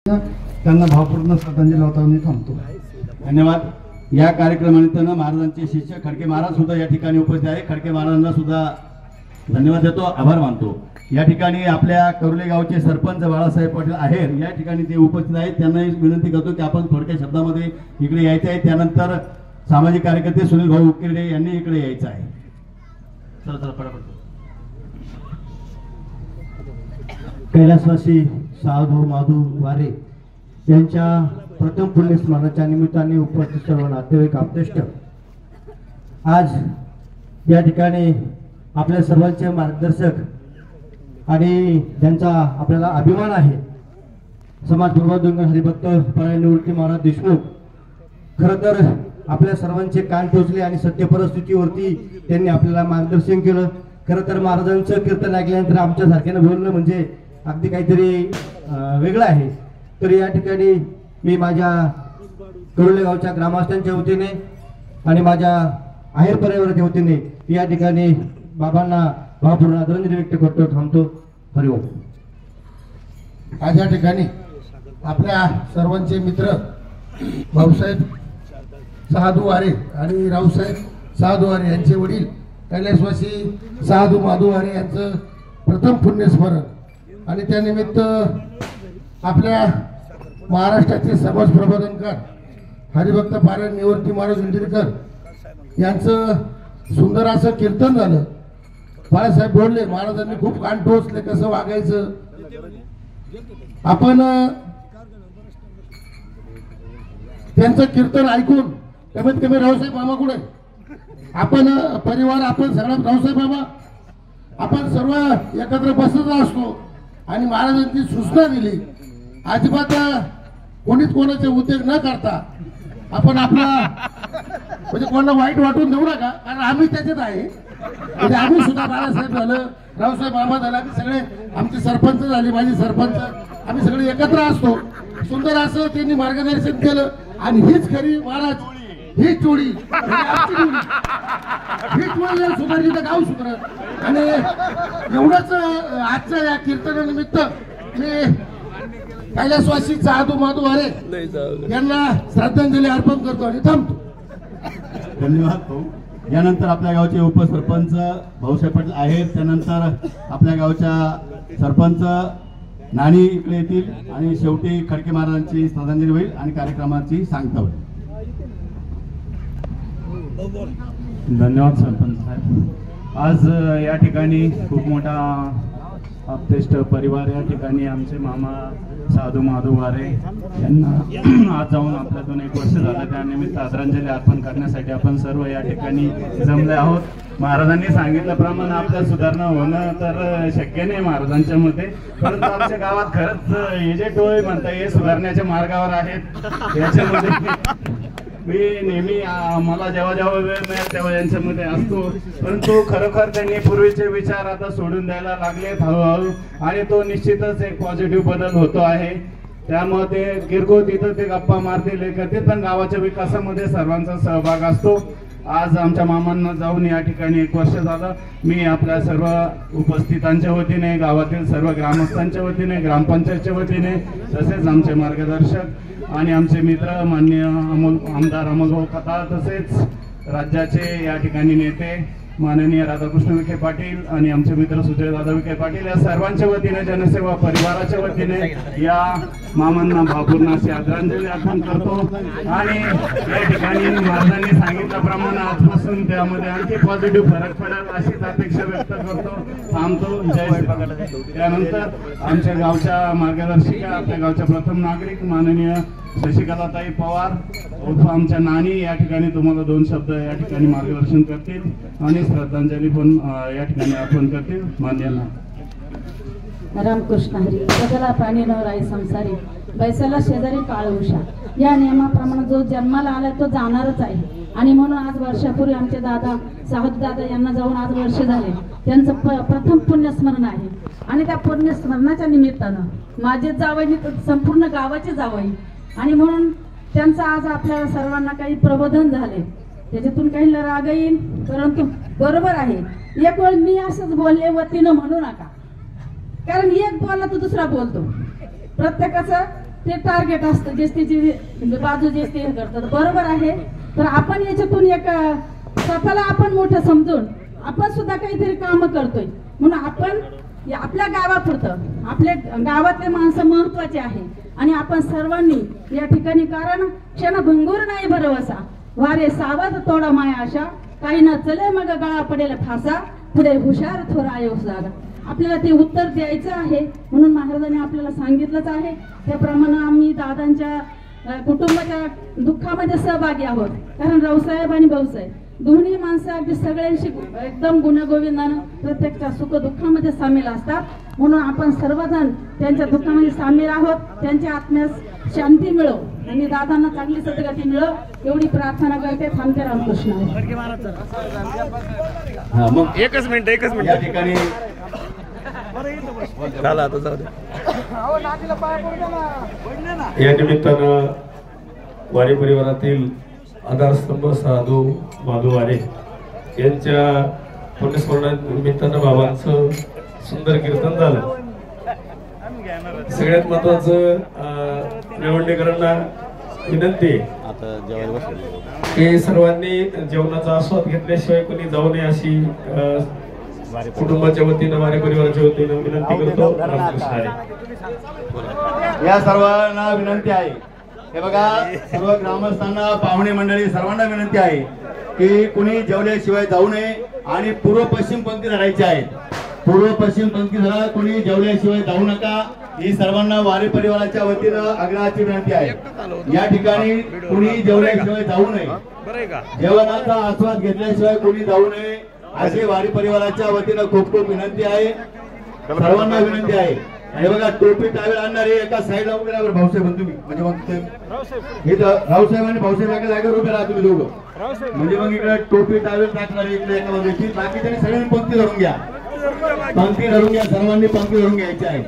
त्यांना भावपूर्ण श्रद्धांजली वाहताना मी थांबतो. धन्यवाद. या कार्यक्रमानिमित्तानं महाराजांचे शिष्य खडके महाराज सुद्धा या ठिकाणी उपस्थित आहे. खडके महाराजांना सुद्धा धन्यवाद देतो, आभार मानतो. या ठिकाणी आपल्या करुले गावचे सरपंच बाळासाहेब पाटील आहेर या ठिकाणी ते उपस्थित आहेत. त्यांनाही विनंती करतो की आपण थोडक्या शब्दामध्ये इकडे यायचे आहे. त्यानंतर सामाजिक कार्यकर्ते सुनील भाऊ उकिरडे यांनी इकडे यायचं आहे. चला चला पटापट. कैलासवासी साधू माधू वारे यांच्या प्रथम पुण्यस्मरणाच्या निमित्ताने उपस्थित सर्व नातेवाईक आप्तेष्ट आज या ठिकाणी आपल्या सर्वांचे मार्गदर्शक आणि ज्यांचा आपल्याला अभिमान आहे समाज प्रबोधक हरिभक्त परायण निवृत्ती महाराज देशमुख खरं तर आपल्या सर्वांचे कान टोचले आणि सत्य परिस्थितीवरती त्यांनी आपल्याला मार्गदर्शन केलं. खरं तर महाराजांचं कीर्तन ऐकल्यानंतर आमच्या सारख्यानं बोलणं म्हणजे अगदी काहीतरी वेगळं आहे. तर या ठिकाणी मी माझ्या करुले गावच्या ग्रामस्थांच्या वतीने आणि माझ्या आहेर परिवाराच्या वतीने या ठिकाणी बाबांना भावपूर्ण आदरांजली व्यक्त करतो. थांबतो. हरिओम. आज या ठिकाणी आपल्या सर्वांचे मित्र भाऊसाहेब साधू वारे आणि रावसाहेब साधू वारे यांचे वडील कैलासवासी साधू माधू वारे यांचं प्रथम पुण्यस्मरण आणि त्यानिमित्त आपल्या महाराष्ट्राचे समाज प्रबोधनकार हरिभक्त पारायण निवृत्ती महाराज इंदिरकर यांचं सुंदर असं कीर्तन झालं. बाळासाहेब बोलले महाराजांनी खूप कान टोचले कसं वागायचं. आपण त्यांचं कीर्तन ऐकून कमीत कमी रावसाहेब मामा कुठे आपण परिवार आपण सगळा रावसाहेब मामा आपण सर्व एकत्र बसत असतो आणि महाराजांची सूचना दिली अजिबात कोणीच कोणाचे उद्योग न करता आपण आपला म्हणजे कोणाला वाईट वाटून देऊ नका कारण आम्ही त्याच्यात आहे. म्हणजे आम्ही सुद्धा बाळासाहेब झालं रावसाहेब मामा झाला की सगळे आमचे सरपंच झाले माझे सरपंच आम्ही सगळे एकत्र असतो. सुंदर असं त्यांनी मार्गदर्शन केलं आणि हीच खरी महाराज हीच जोडी हीच जोडी सुधारली तर गाव सुधारत. आणि एवढंच आजच्या या कीर्तनानिमित्त मी कैलासवासी साधू माधू वारे यांना श्रद्धांजली अर्पण करतो आणि थांबतो. धन्यवाद भाऊ. यानंतर आपल्या गावचे उपसरपंच भाऊसाहेब पाटील आहेत. त्यानंतर आपल्या गावच्या सरपंच नानी इकडे येतील आणि शेवटी खडके महाराजांची श्रद्धांजली होईल आणि कार्यक्रमाची सांगता होईल. धन्यवाद सरपंच साहेब. आज या ठिकाणी खूप मोठा आप्तेष्ट परिवार या ठिकाणी आमचे मामा साधू माधू वारे यांना आज जाऊन आपल्यातून 1 वर्ष झालं त्यानिमित्त आदरांजली अर्पण करण्यासाठी आपण सर्व या ठिकाणी जमले आहोत. महाराजांनी सांगितल्याप्रमाणे आपल्या सुधारणा होणं तर शक्य नाही महाराजांच्या मते परंतु आमच्या गावात खरंच हे जे टोळे म्हणता हे सुधारण्याच्या मार्गावर आहेत. याच्यामध्ये मी नेहमी मला जेव्हा जेव्हा वेळ मिळेल तेव्हा यांच्यामध्ये असतो परंतु खरोखर त्यांनी पूर्वीचे विचार आता सोडून द्यायला लागलेत हळूहळू आणि तो निश्चितच एक पॉझिटिव्ह बदल होतो आहे. त्यामुळे ते किरकोळ तिथं ते गप्पा मारतील हे करतील पण गावाच्या विकासामध्ये सर्वांचा सहभाग असतो. आज आमच्या मामांना जाऊन या ठिकाणी 1 वर्ष झालं. मी आपल्या सर्व उपस्थितांच्या वतीने गावातील सर्व ग्रामस्थांच्या वतीने ग्रामपंचायतच्या वतीने तसेच आमचे मार्गदर्शक आणि आमचे मित्र माननीय आमदार अमोलभाऊ कथा तसेच राज्याचे या ठिकाणी नेते माननीय राधाकृष्ण विखे पाटील आणि आमचे मित्र सुजयदादा विखे पाटील या सर्वांच्या वतीने जनसेवा परिवाराच्या वतीने या मामांना भावपूर्ण अशी आदरांजली अर्पण करतो. आणि या ठिकाणी महाराजांनी सांगितल्याप्रमाणे आजपासून त्यामध्ये आणखी पॉझिटिव्ह फरक पडेल अशीच अपेक्षा व्यक्त करतो. थांबतो. जय श्री. त्यानंतर आमच्या गावच्या मार्गदर्शिका आपल्या गावच्या प्रथम नागरिक माननीय शशिकलाताई पवार उर्फ आमच्या नानी या ठिकाणी तुम्हाला 2 शब्द या ठिकाणी मार्गदर्शन करतील आणि श्रद्धांजली पण या ठिकाणी अर्पण करतील. मान्य रामकृष्ण हरी. बदला पाणी न राई संसारी बैसाला शेजारी काळ उषा या नियमाप्रमाणे जो जन्माला आला तो जाणारच आहे. आणि म्हणून आज वर्षापूर्वी आमचे दादा सावध दादा यांना जाऊन आज वर्ष झाले. त्यांचं प्रथम पुण्यस्मरण आहे आणि त्या पुण्यस्मरणाच्या निमित्तानं माझे जावई संपूर्ण गावाचे जावई आणि म्हणून त्यांचं आज आपल्या सर्वांना काही प्रबोधन झाले त्याच्यातून काही राग येईल परंतु बरोबर आहे. एक वेळ मी असंच बोलले वतीनं म्हणू नका कारण एक बोलला तो दुसरा बोलतो. प्रत्येकाचं ते टार्गेट असतं जे त्याची बाजू जे ते करतात, बरोबर आहे. तर आपण याच्यातून एक स्वतःला आपण मोठं समजून आपण सुद्धा काहीतरी काम करतोय, म्हणून आपण आपल्या गावापुरतं, आपल्या गावातले माणसं महत्वाचे आहे आणि आपण सर्वांनी या ठिकाणी, कारण क्षणभंगूर नाही भरवसा, वारे सावध तोडा माया आशा, काही न चले मग गळा पडेल फासा, पुढे हुशार थोर आयो जागा. आपल्याला ते उत्तर द्यायचं आहे, म्हणून महाराजांनी आपल्याला सांगितलंच आहे. त्याप्रमाणे आम्ही दादांच्या कुटुंबाच्या दुःखामध्ये सहभागी आहोत, कारण रावसाहेब आणि भाऊसाहेब दोन्ही माणसं अगदी सगळ्यांशी एकदम गुण्यागोविंदानं प्रत्येकच्या सुख दुःखामध्ये सामील असतात, म्हणून आपण सर्वजण त्यांच्या दुःखामध्ये सामील आहोत. त्यांच्या आत्म्यास शांती मिळो आणि दादांना चांगली सद्गती मिळो एवढी प्रार्थना करते. थांबते. रामकृष्ण. हा, मग एकच मिनिट या ठिकाणी झालं आता जाऊ दे. या निमित्तानं वारी परिवारातील आधारस्तंभ साधू माधू वारे यांच्या पुण्यस्मरणा निमित्तानं बाबांचं सुंदर कीर्तन झालं. सगळ्यात महत्वाचं निवडणुकीकरांना विनंती की सर्वांनी जेवणाचा आस्वाद घेतल्याशिवाय कोणी जाऊ नये अशी कुटुंबाच्या वतीनं वारी परिवाराच्या वतीनं विनंती करतो. या सर्वांना विनंती आहे, हे बघा सर्व ग्रामस्थांना, पाहुणे मंडळी सर्वांना विनंती आहे की कुणी जेवल्याशिवाय जाऊ नये आणि पूर्व पश्चिम पंक्ती धरायची आहेत. पूर्व पश्चिम पंक्ती धरा, कुणी जेवल्याशिवाय जाऊ नका, ही सर्वांना वारी परिवाराच्या वतीनं आग्रहाची विनंती आहे. या ठिकाणी कुणी जेवल्याशिवाय जाऊ नये, जेवणाचा आस्वाद घेतल्याशिवाय कुणी जाऊ नये अशी वारी परिवाराच्या वतीनं खूप खूप विनंती आहे, सर्वांना विनंती आहे. हे बघा टोपी टावेल आणणारे एका साईडला उभे राहा भाऊसाहेब, तुम्ही म्हणजे मग ते रावसाहेब आणि भाऊसाहेब एका जागेवर उभे राहा तुम्ही दोघं, म्हणजे मग इकडे टोपी टावेल टाकणारे इकडे एका बाजूची, बाकीच्या सगळ्यांनी पंक्ती धरून घ्या, पंक्ती धरून घ्या, सर्वांनी पंक्ती धरून घ्यायची आहे.